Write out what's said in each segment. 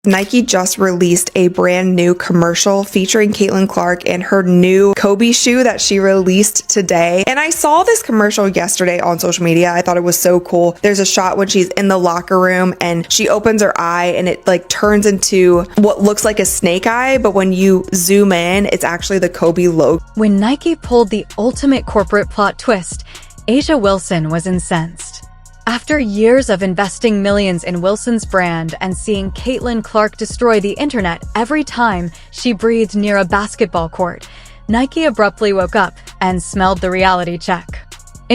Nike just released a brand new commercial featuring Caitlin Clark and her new Kobe shoe that she released today. And I saw this commercial yesterday on social media. I thought it was so cool. There's a shot when she's in the locker room and she opens her eye and it like turns into what looks like a snake eye, but when you zoom in, it's actually the Kobe logo. When Nike pulled the ultimate corporate plot twist, A'ja Wilson was incensed. After years of investing millions in Wilson's brand and seeing Caitlin Clark destroy the internet every time she breathed near a basketball court, Nike abruptly woke up and smelled the reality check.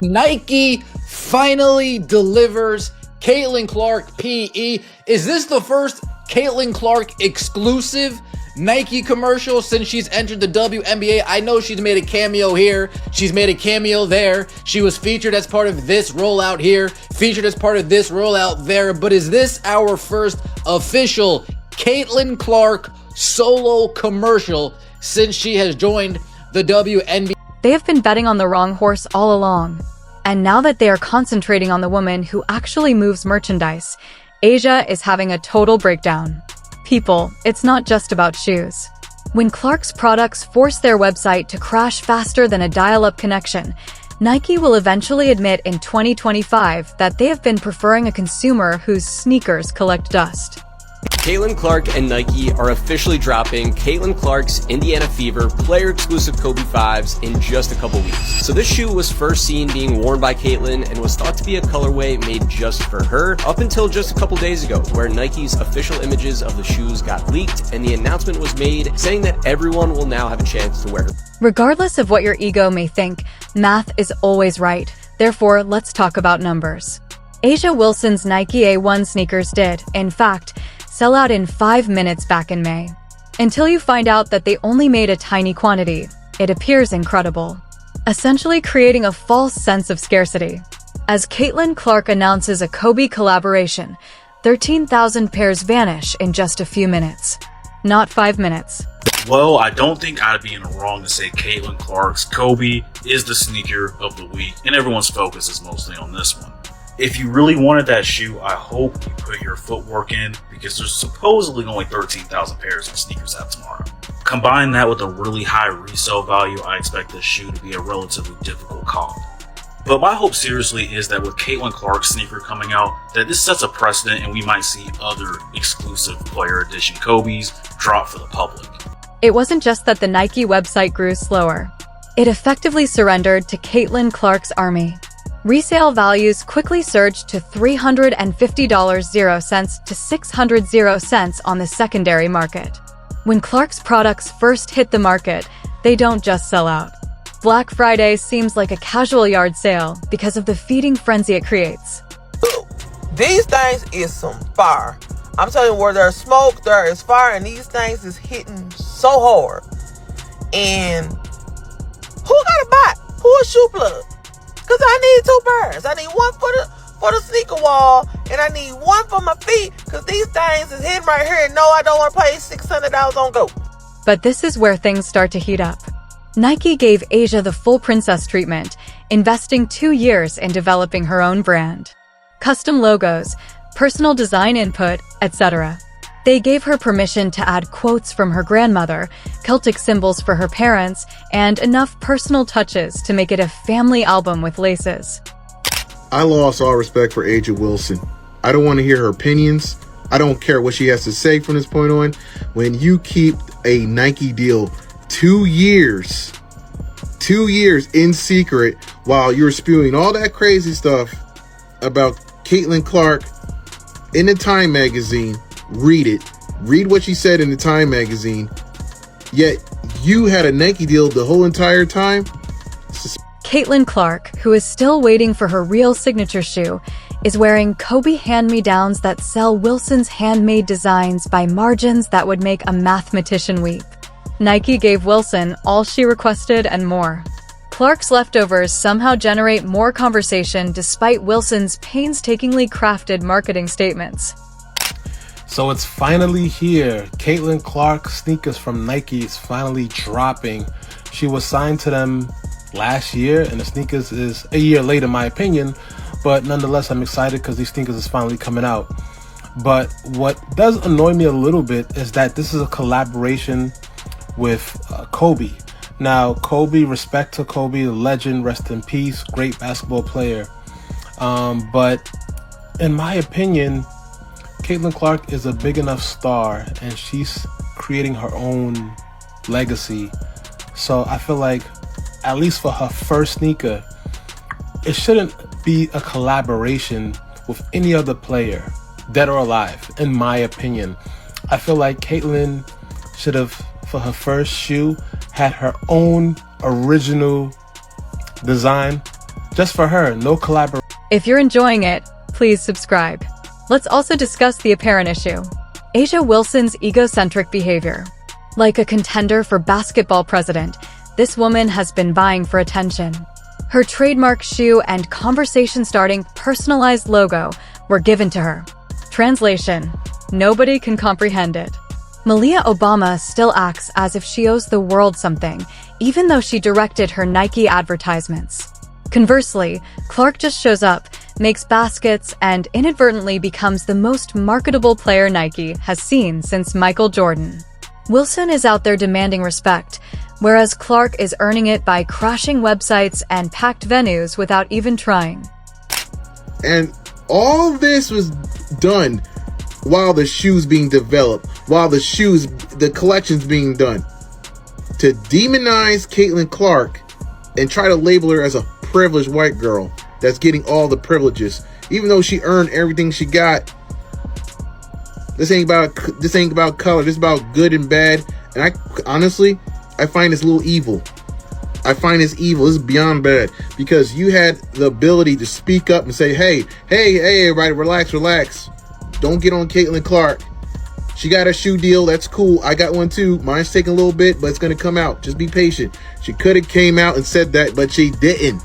Nike finally delivers Caitlin Clark PE. Is this the first Caitlin Clark exclusive Nike commercial since she's entered the WNBA? I know she's made a cameo here, she's made a cameo there, she was featured as part of this rollout here, featured as part of this rollout there, but is this our first official Caitlin Clark solo commercial since she has joined the WNBA? They have been betting on the wrong horse all along, and now that they are concentrating on the woman who actually moves merchandise, A'ja is having a total breakdown. People, it's not just about shoes. When Clark's products force their website to crash faster than a dial-up connection, Nike will eventually admit in 2025 that they have been preferring a consumer whose sneakers collect dust. Caitlin Clark and Nike are officially dropping Caitlin Clark's Indiana Fever player-exclusive Kobe 5s in just a couple weeks. So this shoe was first seen being worn by Caitlin and was thought to be a colorway made just for her up until just a couple days ago, where Nike's official images of the shoes got leaked and the announcement was made saying that everyone will now have a chance to wear them. Regardless of what your ego may think, math is always right. Therefore, let's talk about numbers. A'ja Wilson's Nike A1 sneakers did, in fact, sell out in 5 minutes back in May. Until you find out that they only made a tiny quantity, it appears incredible, essentially creating a false sense of scarcity. As Caitlin Clark announces a Kobe collaboration, 13,000 pairs vanish in just a few minutes. Not 5 minutes. Well, I don't think I'd be in the wrong to say Caitlin Clark's Kobe is the sneaker of the week, and everyone's focus is mostly on this one. If you really wanted that shoe, I hope you put your footwork in, because there's supposedly only 13,000 pairs of sneakers out tomorrow. Combine that with a really high resale value, I expect this shoe to be a relatively difficult comp. But my hope seriously is that with Caitlin Clark's sneaker coming out, that this sets a precedent and we might see other exclusive player edition Kobe's drop for the public. It wasn't just that the Nike website grew slower. It effectively surrendered to Caitlin Clark's army. Resale values quickly surged to $350.00 to $600.00 on the secondary market. When Clark's products first hit the market, they don't just sell out. Black Friday seems like a casual yard sale because of the feeding frenzy it creates. These things is some fire. I'm telling you, where there's smoke, there is fire, and these things is hitting so hard. And who got a bot? Who a shoe plug? Because I need 2 pairs. I need one for the sneaker wall, and I need one for my feet, because these things is hitting right here, and no, I don't want to pay $600 on Go. But this is where things start to heat up. Nike gave A'ja the full princess treatment, investing 2 years in developing her own brand. Custom logos, personal design input, etc. They gave her permission to add quotes from her grandmother, Celtic symbols for her parents, and enough personal touches to make it a family album with laces. I lost all respect for Angel Wilson. I don't want to hear her opinions. I don't care what she has to say from this point on. When you keep a Nike deal 2 years in secret while you're spewing all that crazy stuff about Caitlin Clark in the Time magazine, read it. Read what she said in the Time magazine. Yet you had a Nike deal the whole entire time. Caitlin Clark, who is still waiting for her real signature shoe, is wearing Kobe hand-me-downs that sell Wilson's handmade designs by margins that would make a mathematician weep. Nike gave Wilson all she requested and more. Clark's leftovers somehow generate more conversation despite Wilson's painstakingly crafted marketing statements. So it's finally here. Caitlin Clark sneakers from Nike is finally dropping. She was signed to them last year, and the sneakers is a year late in my opinion, but nonetheless I'm excited because these sneakers is finally coming out. But what does annoy me a little bit is that this is a collaboration with Kobe. Now, Kobe, respect to Kobe, the legend, rest in peace, great basketball player. But in my opinion, Caitlin Clark is a big enough star and she's creating her own legacy. So I feel like, at least for her first sneaker, it shouldn't be a collaboration with any other player, dead or alive, in my opinion. I feel like Caitlin should have, for her first shoe, had her own original design just for her, no collaboration. If you're enjoying it, please subscribe. Let's also discuss the apparent issue. A'ja Wilson's egocentric behavior. Like a contender for basketball president, this woman has been vying for attention. Her trademark shoe and conversation-starting personalized logo were given to her. Translation: nobody can comprehend it. Malia Obama still acts as if she owes the world something, even though she directed her Nike advertisements. Conversely, Clark just shows up, makes baskets, and inadvertently becomes the most marketable player Nike has seen since Michael Jordan. Wilson is out there demanding respect, whereas Clark is earning it by crashing websites and packed venues without even trying. And all this was done while the shoes being developed, while the collections being done. To demonize Caitlin Clark and try to label her as a privileged white girl that's getting all the privileges, even though she earned everything she got. This ain't about color. This is about good and bad. And I honestly find this a little evil. I find this evil. This is beyond bad, because you had the ability to speak up and say, hey, everybody, relax. Don't get on Caitlin Clark. She got a shoe deal. That's cool. I got one too. Mine's taking a little bit, but it's going to come out. Just be patient. She could have came out and said that, but she didn't.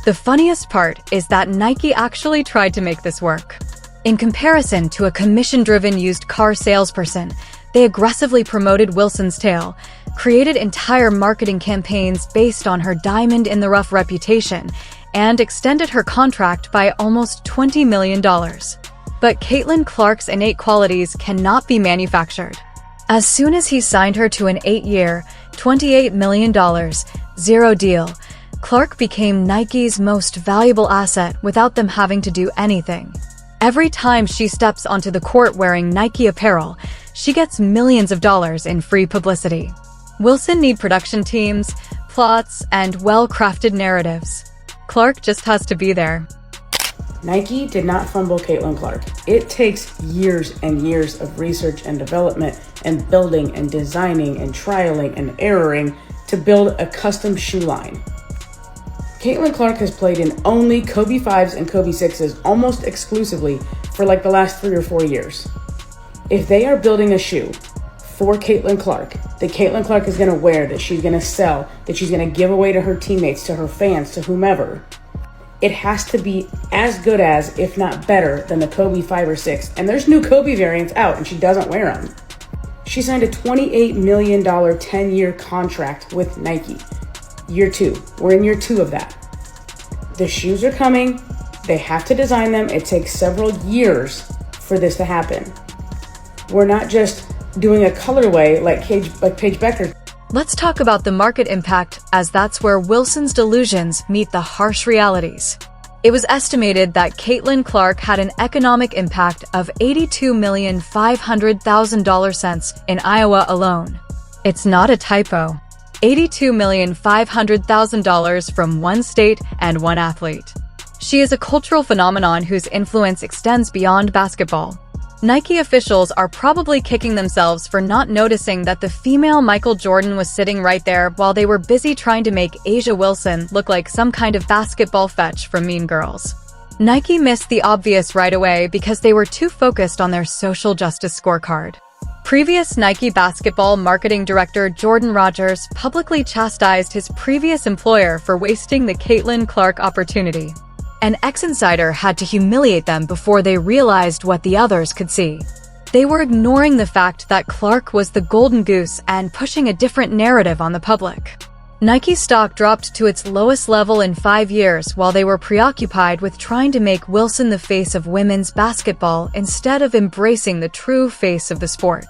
The funniest part is that Nike actually tried to make this work. In comparison to a commission-driven used car salesperson, they aggressively promoted Wilson's tail, created entire marketing campaigns based on her diamond-in-the-rough reputation, and extended her contract by almost $20 million. But Caitlin Clark's innate qualities cannot be manufactured. As soon as he signed her to an 8-year, $28 million, zero deal, Clark became Nike's most valuable asset without them having to do anything. Every time she steps onto the court wearing Nike apparel, she gets millions of dollars in free publicity. Wilson need production teams, plots, and well-crafted narratives. Clark just has to be there. Nike did not fumble Caitlin Clark. It takes years and years of research and development and building and designing and trialing and erroring to build a custom shoe line. Caitlin Clark has played in only Kobe 5s and Kobe 6s almost exclusively for like the last 3 or 4 years. If they are building a shoe for Caitlin Clark, that Caitlin Clark is going to wear, that she's going to sell, that she's going to give away to her teammates, to her fans, to whomever, it has to be as good as, if not better, than the Kobe 5 or 6. And there's new Kobe variants out and she doesn't wear them. She signed a $28 million 10-year contract with Nike. Year 2. We're in year 2 of that. The shoes are coming. They have to design them. It takes several years for this to happen. We're not just doing a colorway like Paige Becker. Let's talk about the market impact, as that's where Wilson's delusions meet the harsh realities. It was estimated that Caitlin Clark had an economic impact of $82,500,000 in Iowa alone. It's not a typo. $82,500,000 from one state and one athlete. She is a cultural phenomenon whose influence extends beyond basketball. Nike officials are probably kicking themselves for not noticing that the female Michael Jordan was sitting right there while they were busy trying to make A'ja Wilson look like some kind of basketball fetch from Mean Girls. Nike missed the obvious right away because they were too focused on their social justice scorecard. Previous Nike basketball marketing director Jordan Rodgers publicly chastised his previous employer for wasting the Caitlin Clark opportunity. An ex-insider had to humiliate them before they realized what the others could see. They were ignoring the fact that Clark was the golden goose and pushing a different narrative on the public. Nike stock dropped to its lowest level in 5 years while they were preoccupied with trying to make Wilson the face of women's basketball instead of embracing the true face of the sport.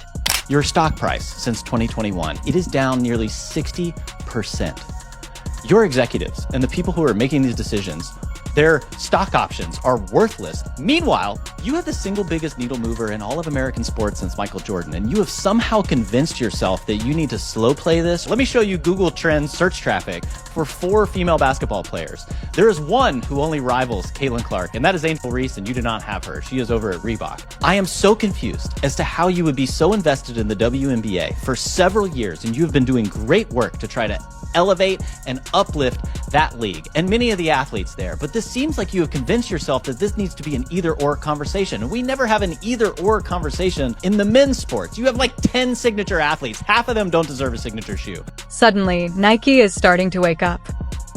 Your stock price since 2021, it is down nearly 60%. Your executives and the people who are making these decisions, their stock options are worthless. Meanwhile, you have the single biggest needle mover in all of American sports since Michael Jordan, and you have somehow convinced yourself that you need to slow play this. Let me show you Google Trends search traffic for 4 female basketball players. There is one who only rivals Caitlin Clark, and that is Angel Reese, and you do not have her. She is over at Reebok. I am so confused as to how you would be so invested in the WNBA for several years, and you have been doing great work to try to elevate and uplift that league and many of the athletes there. But this seems like you have convinced yourself that this needs to be an either-or conversation. And we never have an either-or conversation in the men's sports. You have like 10 signature athletes. Half of them don't deserve a signature shoe. Suddenly, Nike is starting to wake up.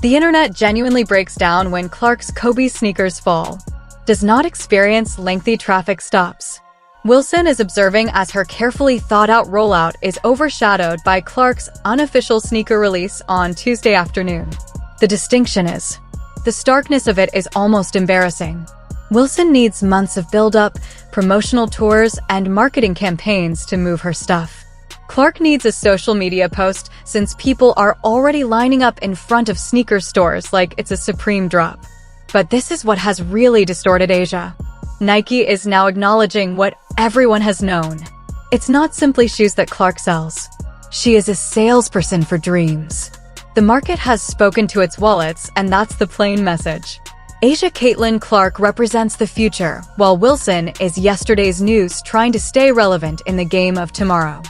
The internet genuinely breaks down when Clark's Kobe sneakers fall. Does not experience lengthy traffic stops. Wilson is observing as her carefully thought-out rollout is overshadowed by Clark's unofficial sneaker release on Tuesday afternoon. The distinction is, the starkness of it is almost embarrassing. Wilson needs months of build-up, promotional tours, and marketing campaigns to move her stuff. Clark needs a social media post since people are already lining up in front of sneaker stores like it's a Supreme drop. But this is what has really distorted Asia. Nike is now acknowledging what everyone has known. It's not simply shoes that Clark sells. She is a salesperson for dreams. The market has spoken to its wallets, and that's the plain message. Asia Caitlin Clark represents the future, while Wilson is yesterday's news trying to stay relevant in the game of tomorrow.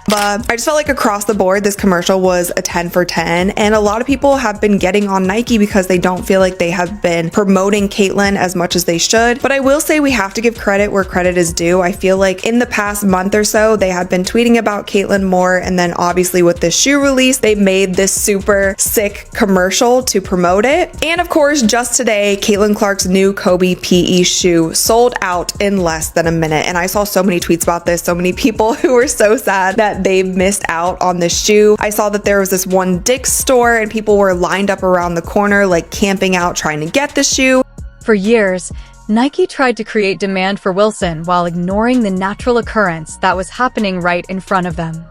But I just felt like across the board, this commercial was a 10 for 10. And a lot of people have been getting on Nike because they don't feel like they have been promoting Caitlin as much as they should. But I will say we have to give credit where credit is due. I feel like in the past month or so, they have been tweeting about Caitlin more. And then obviously with this shoe release, they made this super sick commercial to promote it. And of course, just today, Caitlin Clark's new Kobe PE shoe sold out in less than a minute. And I saw so many tweets about this, so many people who were so sad that they missed out on this shoe. I saw that there was this one Dick's store and people were lined up around the corner, like camping out, trying to get the shoe. For years, Nike tried to create demand for Wilson while ignoring the natural occurrence that was happening right in front of them.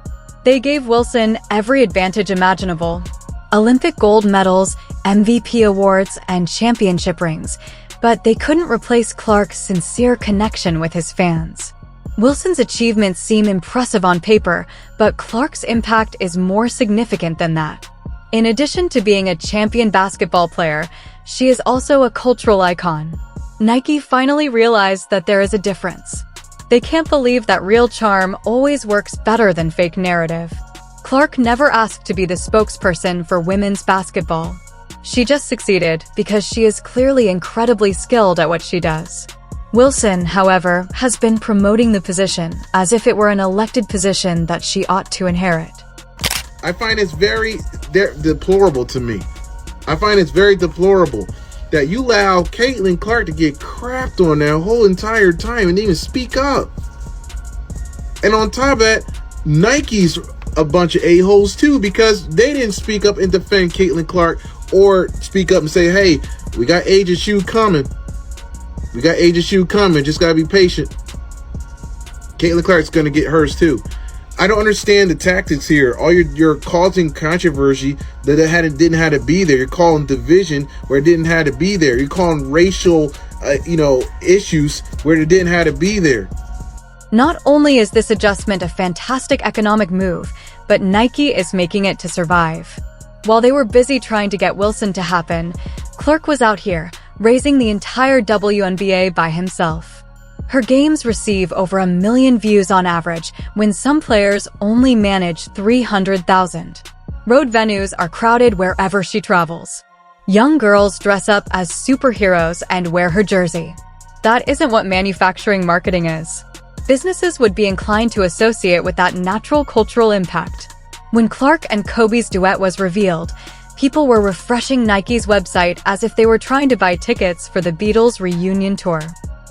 They gave Wilson every advantage imaginable: Olympic gold medals, MVP awards, and championship rings, but they couldn't replace Clark's sincere connection with his fans. Wilson's achievements seem impressive on paper, but Clark's impact is more significant than that. In addition to being a champion basketball player, she is also a cultural icon. Nike finally realized that there is a difference. They can't believe that real charm always works better than fake narrative. Clark never asked to be the spokesperson for women's basketball. She just succeeded because she is clearly incredibly skilled at what she does. Wilson, however, has been promoting the position as if it were an elected position that she ought to inherit. I find it's very deplorable to me. I find it's very deplorable that you allow Caitlin Clark to get crapped on that whole entire time and even speak up. And on top of that, Nike's a bunch of a-holes too, because they didn't speak up and defend Caitlin Clark or speak up and say, hey, we got Asia's shoe coming. We got Asia's shoe coming. Just got to be patient. Caitlin Clark's going to get hers too. I don't understand the tactics here. All you're causing controversy that didn't have to be there. You're calling division where it didn't have to be there. You're calling racial, issues where it didn't have to be there. Not only is this adjustment a fantastic economic move, but Nike is making it to survive. While they were busy trying to get Wilson to happen, Clark was out here, raising the entire WNBA by himself. Her games receive over 1 million views on average, when some players only manage 300,000. Road venues are crowded wherever she travels. Young girls dress up as superheroes and wear her jersey. That isn't what manufacturing marketing is. Businesses would be inclined to associate with that natural cultural impact. When Clark and Kobe's duet was revealed, people were refreshing Nike's website as if they were trying to buy tickets for the Beatles reunion tour.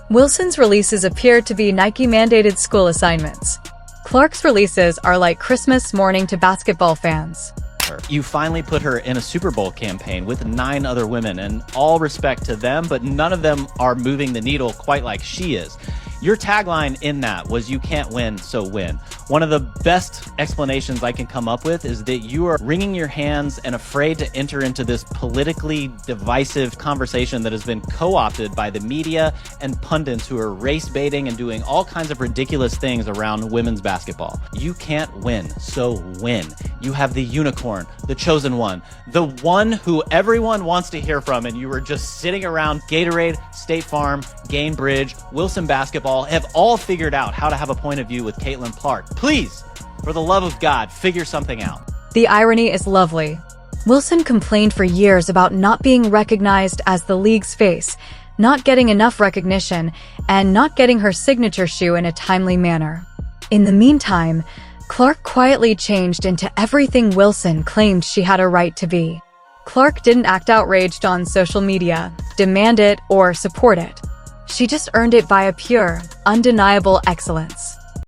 Wilson's releases appear to be Nike-mandated school assignments. Clark's releases are like Christmas morning to basketball fans. her. You finally put her in a Super Bowl campaign with 9 other women, and all respect to them, but none of them are moving the needle quite like she is. Your tagline in that was "You can't win, so win." One of the best explanations I can come up with is that you are wringing your hands and afraid to enter into this politically divisive conversation that has been co-opted by the media and pundits who are race baiting and doing all kinds of ridiculous things around women's basketball. You can't win, so win. You have the unicorn, the chosen one, the one who everyone wants to hear from, and you were just sitting around Gatorade, State Farm, Gainbridge, Wilson Basketball, have all figured out how to have a point of view with Caitlin Clark. Please, for the love of God, figure something out. The irony is lovely. Wilson complained for years about not being recognized as the league's face, not getting enough recognition, and not getting her signature shoe in a timely manner. In the meantime, Clark quietly changed into everything Wilson claimed she had a right to be. Clark didn't act outraged on social media, demand it, or support it. She just earned it via pure, undeniable excellence.